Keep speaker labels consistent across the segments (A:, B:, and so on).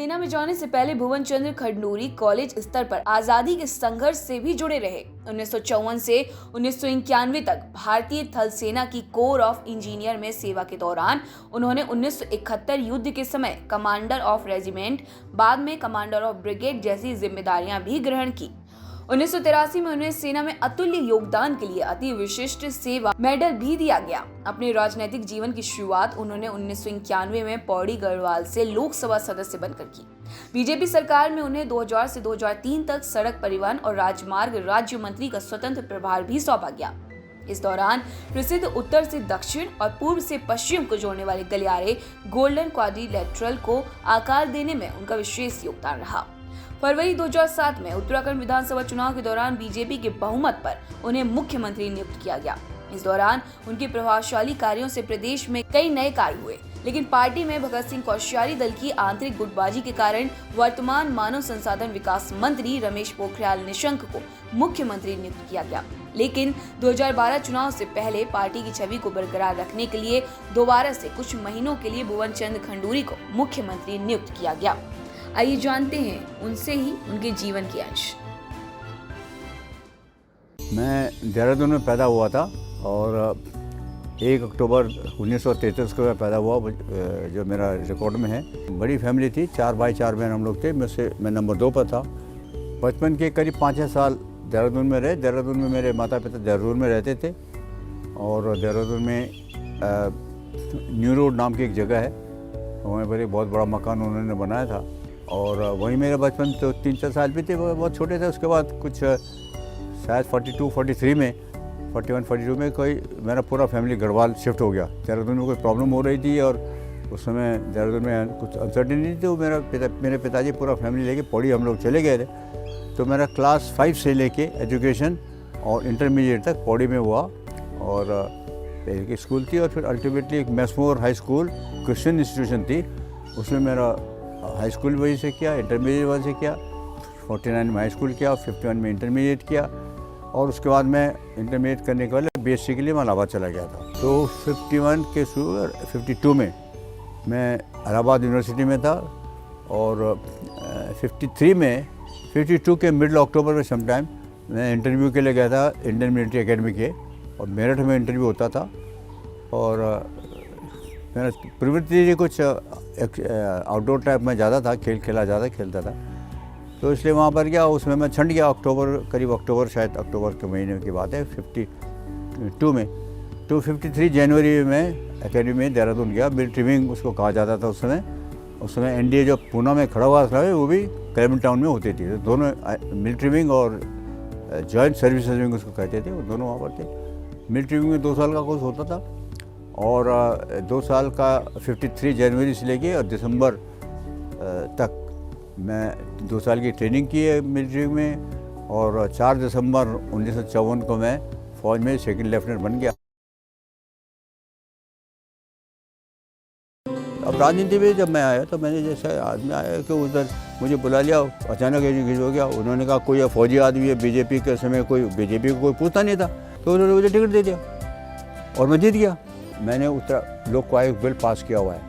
A: सेना में जाने से पहले भुवन चंद्र खंडूरी कॉलेज स्तर पर आजादी के संघर्ष से भी जुड़े रहे। 1954 से 1991 तक भारतीय थल सेना की कोर ऑफ इंजीनियर में सेवा के दौरान उन्होंने 1971 युद्ध के समय कमांडर ऑफ रेजिमेंट, बाद में कमांडर ऑफ ब्रिगेड जैसी जिम्मेदारियां भी ग्रहण की। 1983 में उन्हें सेना में अतुल्य योगदान के लिए अति विशिष्ट सेवा मेडल भी दिया गया। अपने राजनीतिक जीवन की शुरुआत उन्होंने 1991 में पौड़ी गढ़वाल से लोकसभा सदस्य बनकर की। बीजेपी सरकार में उन्हें 2000 से 2003 तक सड़क परिवहन और राजमार्ग राज्य मंत्री का स्वतंत्र प्रभार भी सौंपा गया। इस दौरान प्रसिद्ध उत्तर से दक्षिण और पूर्व से पश्चिम को जोड़ने वाले गलियारे गोल्डन क्वाड्रिलेटरल को आकार देने में उनका विशेष योगदान रहा। फरवरी 2007 में उत्तराखंड विधानसभा चुनाव के दौरान बीजेपी के बहुमत पर उन्हें मुख्यमंत्री नियुक्त किया गया। इस दौरान उनके प्रभावशाली कार्यों से प्रदेश में कई नए कार्य हुए, लेकिन पार्टी में भगत सिंह कोश्यारी दल की आंतरिक गुटबाजी के कारण वर्तमान मानव संसाधन विकास मंत्री रमेश पोखरियाल निशंक को मुख्यमंत्री नियुक्त किया गया। लेकिन 2012 चुनाव से पहले पार्टी की छवि को बरकरार रखने के लिए दोबारा से कुछ महीनों के लिए भुवन चंद्र खंडूरी को मुख्यमंत्री नियुक्त किया गया। आइए जानते हैं उनसे ही उनके जीवन के अंश।
B: मैं देहरादून में पैदा हुआ था और 1 अक्टूबर 1933 को मैं पैदा हुआ, जो मेरा रिकॉर्ड में है। बड़ी फैमिली थी, 4 भाई 4 बहन हम लोग थे। मैं नंबर 2 पर था। बचपन के करीब 5-6 साल देहरादून में रहे। देहरादून में मेरे माता पिता देहरादून में रहते थे और देहरादून में न्यू रोड नाम की एक जगह है, वहाँ पर एक बहुत बड़ा मकान उन्होंने बनाया था और वहीं मेरा बचपन तो 3-4 साल भी थे, वो बहुत छोटे थे। उसके बाद कुछ शायद 42-43 में 41-42 में कोई मेरा पूरा फैमिली गढ़वाल शिफ्ट हो गया। देहरादून में कोई प्रॉब्लम हो रही थी और उस समय देहरादून में कुछ अनसर्टेनिटी थी, तो मेरे पिताजी पूरा फैमिली लेके पौड़ी हम लोग चले गए थे। तो मेरा क्लास 5 से लेके एजुकेशन और इंटरमीडिएट तक पौड़ी में हुआ और एक स्कूल थी और फिर अल्टीमेटली एक मैसमोर हाई स्कूल क्रिश्चियन इंस्टीट्यूशन थी, उसमें मेरा हाई स्कूल वहीं से किया, इंटरमीडिएट वहीं से किया। 49 में हाई स्कूल किया, 51 में इंटरमीडिएट किया और उसके बाद मैं इंटरमीडिएट करने के बाद बीएससी के लिए मैं इलाहाबाद चला गया था। तो 51 के 52 में मैं इलाहाबाद यूनिवर्सिटी में था और 52 के मिडल अक्टूबर में समटाइम मैं इंटरव्यू के लिए गया था इंडियन मिलिट्री एकेडमी के, और मेरठ में इंटरव्यू होता था। और मेरा प्रवृत्ति कुछ आउटडोर टाइप में ज़्यादा था, खेलता था, तो इसलिए वहाँ पर गया। उसमें मैं छंट गया करीब अक्टूबर, शायद अक्टूबर के महीने की बात है 52 में। तो 53 जनवरी में एकेडमी में देहरादून गया। मिलिट्री विंग उसको कहा जाता था उस समय एनडीए जो पूना में खड़ा हुआ था वो भी क्लेमेंट टाउन में होती थी। तो दोनों मिलिट्री विंग और जॉइंट सर्विसेज विंग उसको कहते थे, वो दोनों वहाँ पर थे। मिलिट्री विंग में 2 साल का कोर्स होता था और 2 साल का 53 जनवरी से लेके और दिसंबर तक मैं 2 साल की ट्रेनिंग की है मिलिट्री में और 4 दिसंबर 1954 को मैं फौज में 2nd लेफ्टिनेंट बन गया। अब राजनीति में जब मैं आया तो मैंने जैसे आदमी आया कि उधर मुझे बुला लिया, अचानक घिस हो गया। उन्होंने कहा कोई फौजी आदमी है, बीजेपी के समय बीजेपी को कोई पूछता नहीं था, तो उन्होंने मुझे टिकट दे दिया और मैं जीत गया। मैंने लोक आयोग बिल पास किया हुआ है,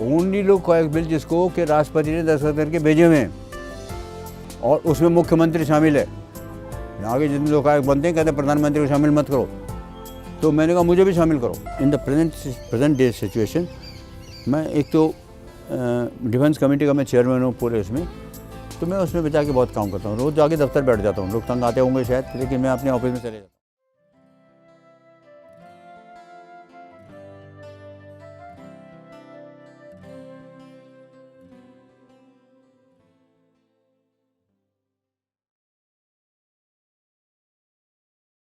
B: ओनली लोक आयोग बिल जिसको कि राष्ट्रपति ने दस्तखत करके भेजे हुए हैं और उसमें मुख्यमंत्री शामिल है। आगे जितने लोक आयोग बनते हैं कहते हैं प्रधानमंत्री को शामिल मत करो, तो मैंने कहा मुझे भी शामिल करो। In the present day situation मैं एक तो डिफेंस कमेटी का मैं चेयरमैन हूँ पूरे इसमें, तो मैं उसमें बचा के बहुत काम करता हूँ। रोज़ जाके दफ्तर बैठ जाता हूँ। लोग तंग आते होंगे शायद, लेकिन मैं अपने ऑफिस में चले जाता हूँ।